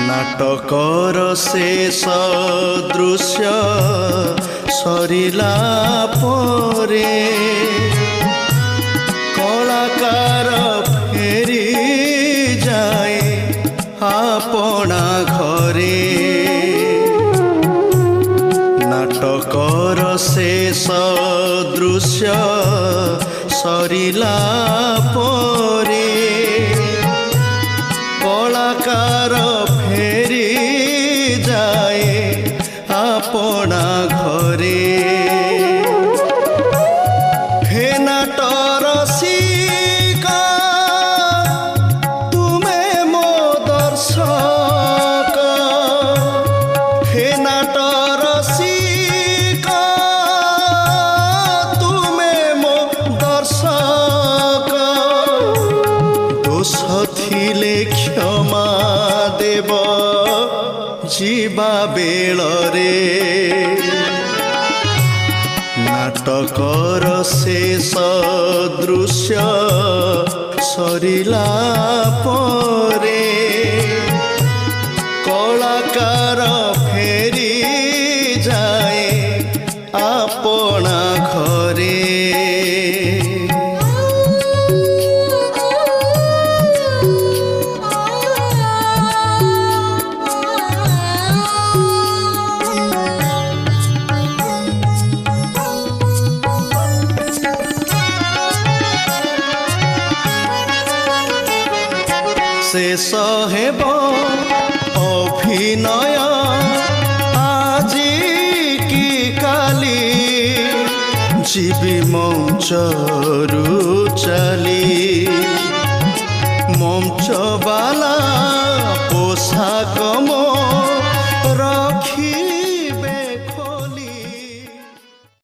नाटकर शेष दृश्य सरिला परे कलाकार फेरी जाए आपना घरे नाटकर शेष दृश्य सरिला परे कलाकार फेरी जाए आपना घरे हे नाटर शिका तुमे मो दर्शक हे नाटर शिका तुमे मो दर्शक दोष थिले क्षमा देव जीवा बेलरे नाटकर शेष दृश्य सरिला परे कलाकार फेरी जाए आपना घरे शेष हेब अभिनय आजी की काली जीवी मंचरू चली मंचवाला पोशाक मो रखी